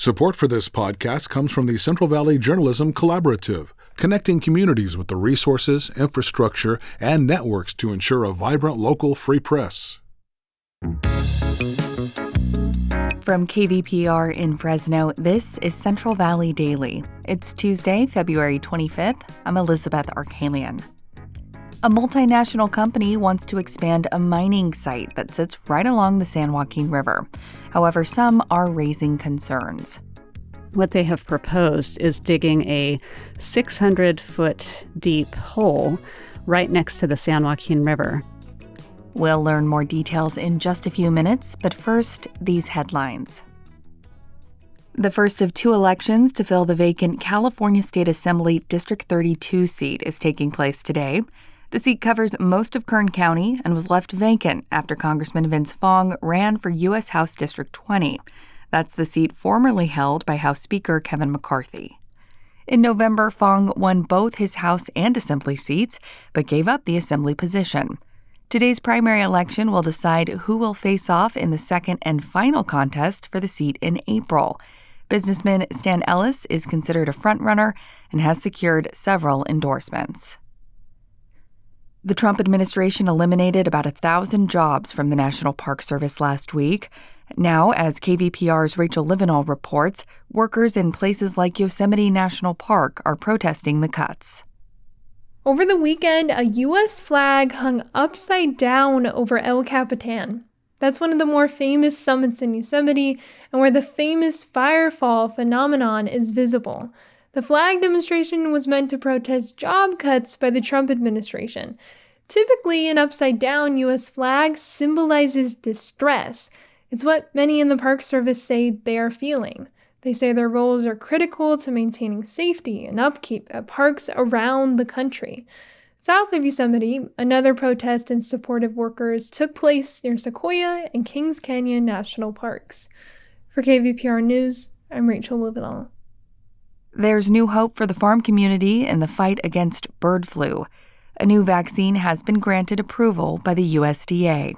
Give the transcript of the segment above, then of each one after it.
Support for this podcast comes from the Central Valley Journalism Collaborative, connecting communities with the resources, infrastructure, and networks to ensure a vibrant local free press. From KVPR in Fresno, this is Central Valley Daily. It's Tuesday, February 25th. I'm Elizabeth Arkalian. A multinational company wants to expand a mining site that sits right along the San Joaquin River. However, some are raising concerns. What they have proposed is digging a 600-foot deep hole right next to the San Joaquin River. We'll learn more details in just a few minutes, but first, these headlines. The first of two elections to fill the vacant California State Assembly District 32 seat is taking place today. The seat covers most of Kern County and was left vacant after Congressman Vince Fong ran for U.S. House District 20. That's the seat formerly held by House Speaker Kevin McCarthy. In November, Fong won both his House and Assembly seats, but gave up the Assembly position. Today's primary election will decide who will face off in the second and final contest for the seat in April. Businessman Stan Ellis is considered a frontrunner and has secured several endorsements. The Trump administration eliminated about 1,000 jobs from the National Park Service last week. Now, as KVPR's Rachel Livenall reports, workers in places like Yosemite National Park are protesting the cuts. Over the weekend, a U.S. flag hung upside down over El Capitan. That's one of the more famous summits in Yosemite and where the famous firefall phenomenon is visible. The flag demonstration was meant to protest job cuts by the Trump administration. Typically, an upside-down U.S. flag symbolizes distress. It's what many in the Park Service say they are feeling. They say their roles are critical to maintaining safety and upkeep at parks around the country. South of Yosemite, another protest in support of workers took place near Sequoia and Kings Canyon National Parks. For KVPR News, I'm Rachel Livenall. There's new hope for the farm community in the fight against bird flu. A new vaccine has been granted approval by the USDA.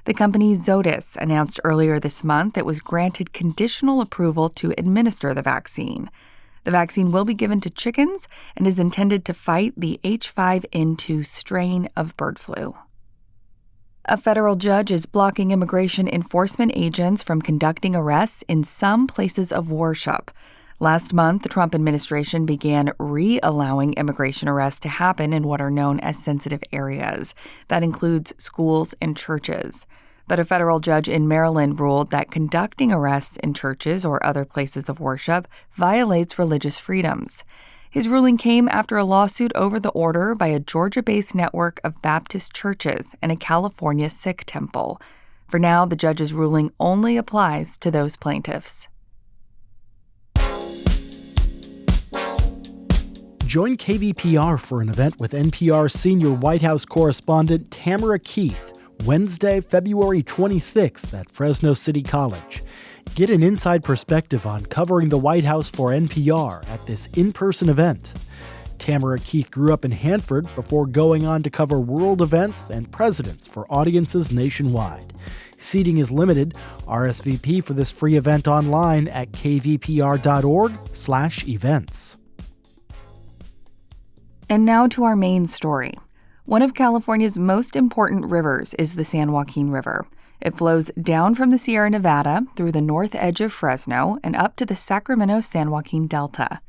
The company Zoetis announced earlier this month it was granted conditional approval to administer the vaccine. The vaccine will be given to chickens and is intended to fight the H5N2 strain of bird flu. A federal judge is blocking immigration enforcement agents from conducting arrests in some places of worship. Last month, the Trump administration began re-allowing immigration arrests to happen in what are known as sensitive areas. That includes schools and churches. But a federal judge in Maryland ruled that conducting arrests in churches or other places of worship violates religious freedoms. His ruling came after a lawsuit over the order by a Georgia-based network of Baptist churches and a California Sikh temple. For now, the judge's ruling only applies to those plaintiffs. Join KVPR for an event with NPR senior White House correspondent Tamara Keith, Wednesday, February 26th at Fresno City College. Get an inside perspective on covering the White House for NPR at this in-person event. Tamara Keith grew up in Hanford before going on to cover world events and presidents for audiences nationwide. Seating is limited. RSVP for this free event online at kvpr.org/events. And now to our main story. One of California's most important rivers is the San Joaquin River. It flows down from the Sierra Nevada through the north edge of Fresno and up to the Sacramento-San Joaquin Delta.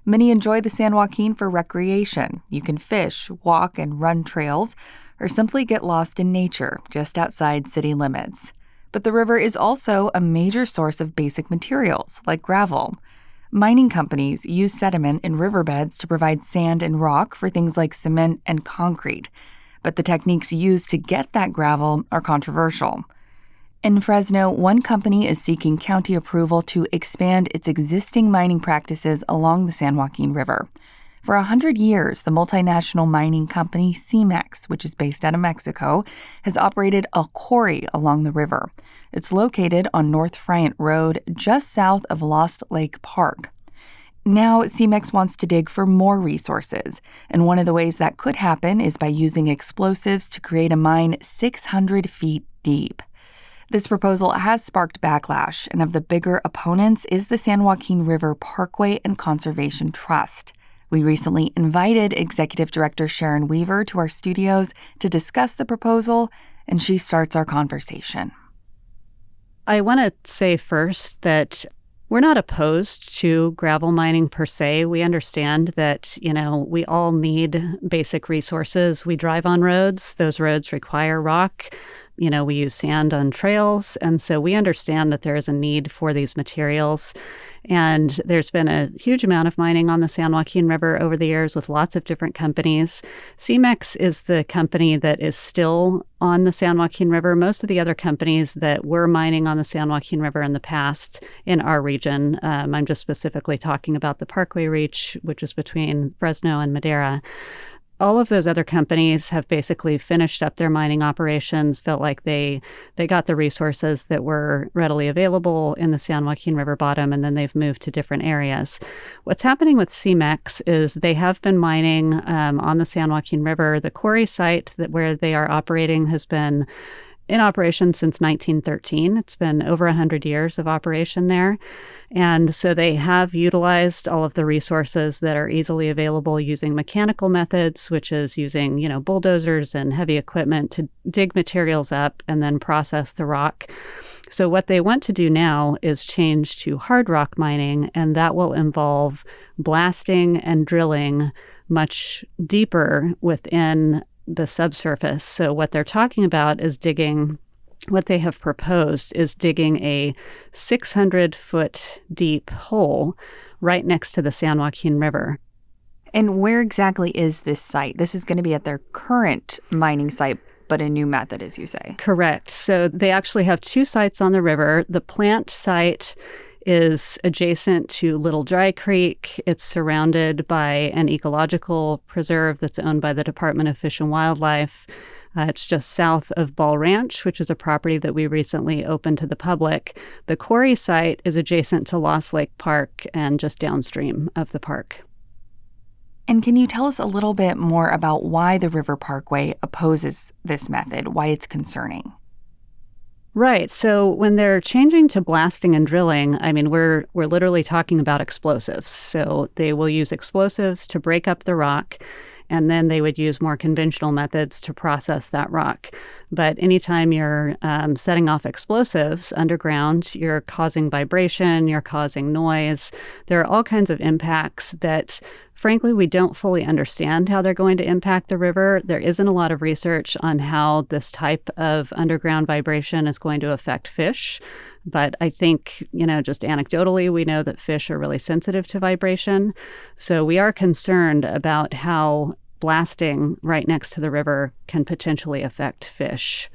Many enjoy the San Joaquin for recreation. You can fish, walk, and run trails, or simply get lost in nature just outside city limits. But the river is also a major source of basic materials, like gravel. Mining companies use sediment in riverbeds to provide sand and rock for things like cement and concrete. But the techniques used to get that gravel are controversial. In Fresno, one company is seeking county approval to expand its existing mining practices along the San Joaquin River. For 100 years, the multinational mining company Cemex, which is based out of Mexico, has operated a quarry along the river. It's located on North Friant Road, just south of Lost Lake Park. Now, Cemex wants to dig for more resources, and one of the ways that could happen is by using explosives to create a mine 600 feet deep. This proposal has sparked backlash, and of the bigger opponents is the San Joaquin River Parkway and Conservation Trust. We recently invited Executive Director Sharon Weaver to our studios to discuss the proposal, and she starts our conversation. I want to say first that we're not opposed to gravel mining per se. We understand that, we all need basic resources. We drive on roads. Those roads require rock. We use sand on trails. And so we understand that there is a need for these materials. And there's been a huge amount of mining on the San Joaquin River over the years with lots of different companies. Cemex is the company that is still on the San Joaquin River. Most of the other companies that were mining on the San Joaquin River in the past in our region, I'm just specifically talking about the Parkway Reach, which is between Fresno and Madera. All of those other companies have basically finished up their mining operations, felt like they got the resources that were readily available in the San Joaquin River bottom, and then they've moved to different areas. What's happening with Cemex is they have been mining on the San Joaquin River. The quarry site where they are operating has been in operation since 1913. It's been over 100 years of operation there. And so they have utilized all of the resources that are easily available using mechanical methods, which is using, bulldozers and heavy equipment to dig materials up and then process the rock. So what they want to do now is change to hard rock mining, and that will involve blasting and drilling much deeper within the subsurface. So what they're talking about is what they have proposed is digging a 600-foot deep hole right next to the San Joaquin River. And where exactly is this site? This is going to be at their current mining site, but a new method, as you say. Correct. So they actually have two sites on the river. The plant site is adjacent to Little Dry Creek. It's surrounded by an ecological preserve that's owned by the Department of Fish and Wildlife. It's just south of Ball Ranch, which is a property that we recently opened to the public. The quarry site is adjacent to Lost Lake Park and just downstream of the park. And can you tell us a little bit more about why the River Parkway opposes this method, why it's concerning? Right. So when they're changing to blasting and drilling, we're literally talking about explosives. So they will use explosives to break up the rock, and then they would use more conventional methods to process that rock. But anytime you're setting off explosives underground, you're causing vibration, you're causing noise. There are all kinds of impacts that, frankly, we don't fully understand how they're going to impact the river. There isn't a lot of research on how this type of underground vibration is going to affect fish. But I think, just anecdotally, we know that fish are really sensitive to vibration. So we are concerned about how blasting right next to the river can potentially affect fish.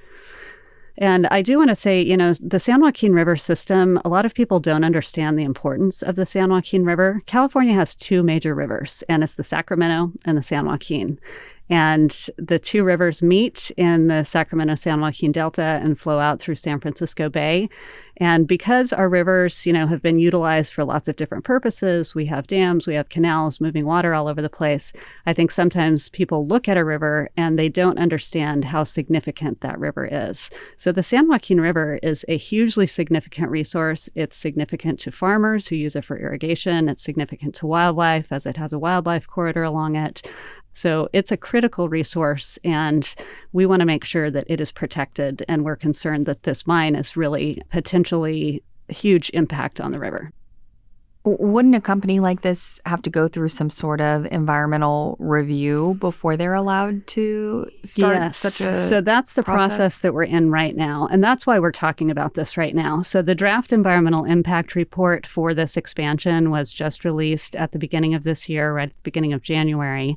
And I do want to say, the San Joaquin River system, a lot of people don't understand the importance of the San Joaquin River. California has two major rivers, and it's the Sacramento and the San Joaquin. And the two rivers meet in the Sacramento-San Joaquin Delta and flow out through San Francisco Bay. And because our rivers, have been utilized for lots of different purposes, we have dams, we have canals, moving water all over the place. I think sometimes people look at a river and they don't understand how significant that river is. So the San Joaquin River is a hugely significant resource. It's significant to farmers who use it for irrigation. It's significant to wildlife, as it has a wildlife corridor along it. So it's a critical resource, and we want to make sure that it is protected, and we're concerned that this mine is really potentially a huge impact on the river. Wouldn't a company like this have to go through some sort of environmental review before they're allowed to start such a So that's the process that we're in right now. And that's why we're talking about this right now. So the draft environmental impact report for this expansion was just released at the beginning of this year, right at the beginning of January.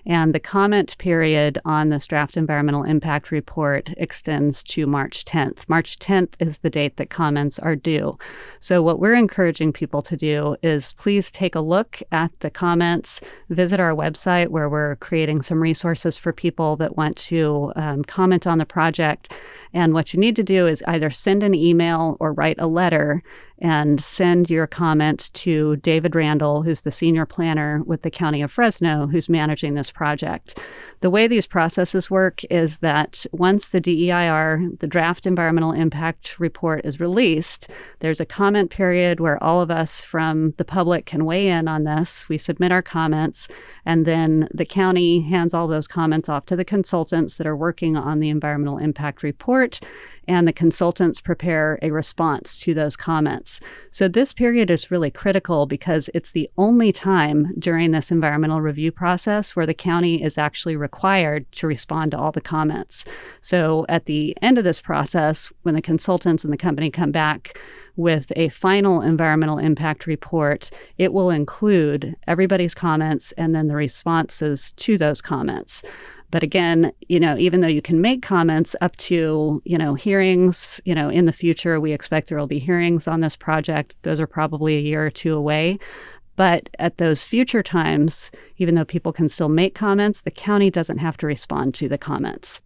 And the comment period on this draft environmental impact report extends to March 10th. March 10th is the date that comments are due. So what we're encouraging people to do is please take a look at the comments, visit our website where we're creating some resources for people that want to comment on the project. And what you need to do is either send an email or write a letter and send your comment to David Randall, who's the senior planner with the County of Fresno, who's managing this project. The way these processes work is that once the DEIR, the Draft Environmental Impact Report, is released, there's a comment period where all of us from the public can weigh in on this. We submit our comments, and then the county hands all those comments off to the consultants that are working on the environmental impact report, and the consultants prepare a response to those comments. So this period is really critical because it's the only time during this environmental review process where the county is actually required to respond to all the comments. So at the end of this process, when the consultants and the company come back with a final environmental impact report, it will include everybody's comments and then the responses to those comments. But again, even though you can make comments up to, hearings, in the future, we expect there will be hearings on this project. Those are probably a year or two away. But at those future times, even though people can still make comments, the county doesn't have to respond to the comments.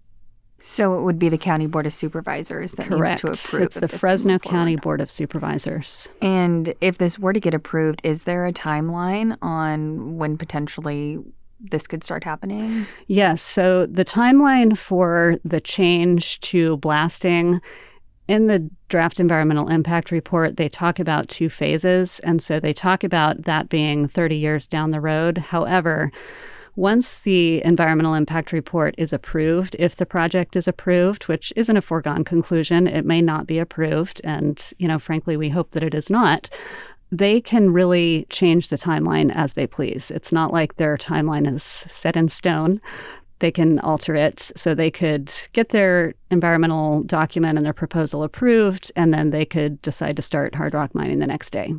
So it would be the County Board of Supervisors that needs to approve. It's the Fresno County Board of Supervisors. And if this were to get approved, is there a timeline on when potentially this could start happening? Yes. So the timeline for the change to blasting, in the draft environmental impact report, they talk about 2 phases. And so they talk about that being 30 years down the road. However, once the environmental impact report is approved, if the project is approved, which isn't a foregone conclusion, it may not be approved. And, frankly, we hope that it is not. They can really change the timeline as they please. It's not like their timeline is set in stone. They can alter it. So they could get their environmental document and their proposal approved, and then they could decide to start hard rock mining the next day.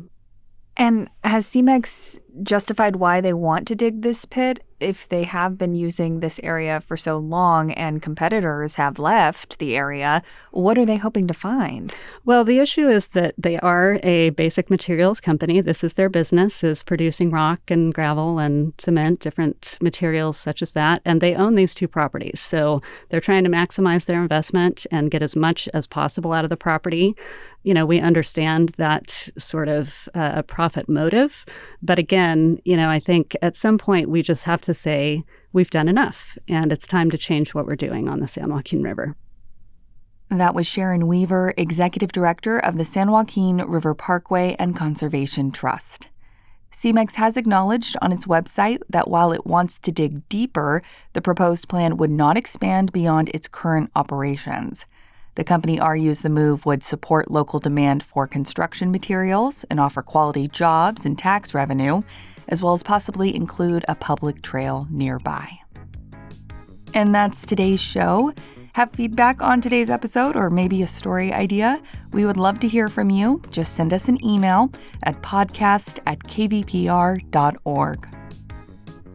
And has Cemex justified why they want to dig this pit if they have been using this area for so long and competitors have left the area? What are they hoping to find? Well, the issue is that they are a basic materials company. This is their business, is producing rock and gravel and cement, different materials such as that. And they own these 2 properties. So they're trying to maximize their investment and get as much as possible out of the property. We understand that sort of a profit motive. But again, I think at some point we just have to say we've done enough and it's time to change what we're doing on the San Joaquin River. That was Sharon Weaver, Executive Director of the San Joaquin River Parkway and Conservation Trust. Cemex has acknowledged on its website that while it wants to dig deeper, the proposed plan would not expand beyond its current operations. The company argues the move would support local demand for construction materials and offer quality jobs and tax revenue, as well as possibly include a public trail nearby. And that's today's show. Have feedback on today's episode or maybe a story idea? We would love to hear from you. Just send us an email at podcast@kvpr.org.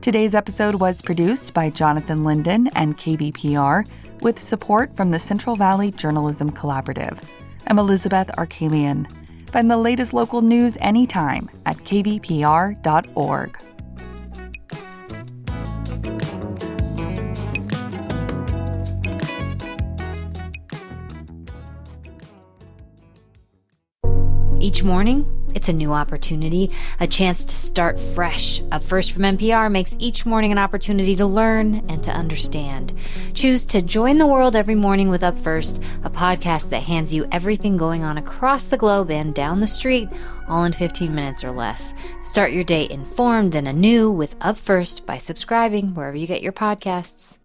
Today's episode was produced by Jonathan Linden and KVPR, with support from the Central Valley Journalism Collaborative. I'm Elizabeth Arkalian. Find the latest local news anytime at kvpr.org. Each morning, it's a new opportunity, a chance to start fresh. Up First from NPR makes each morning an opportunity to learn and to understand. Choose to join the world every morning with Up First, a podcast that hands you everything going on across the globe and down the street, all in 15 minutes or less. Start your day informed and anew with Up First by subscribing wherever you get your podcasts.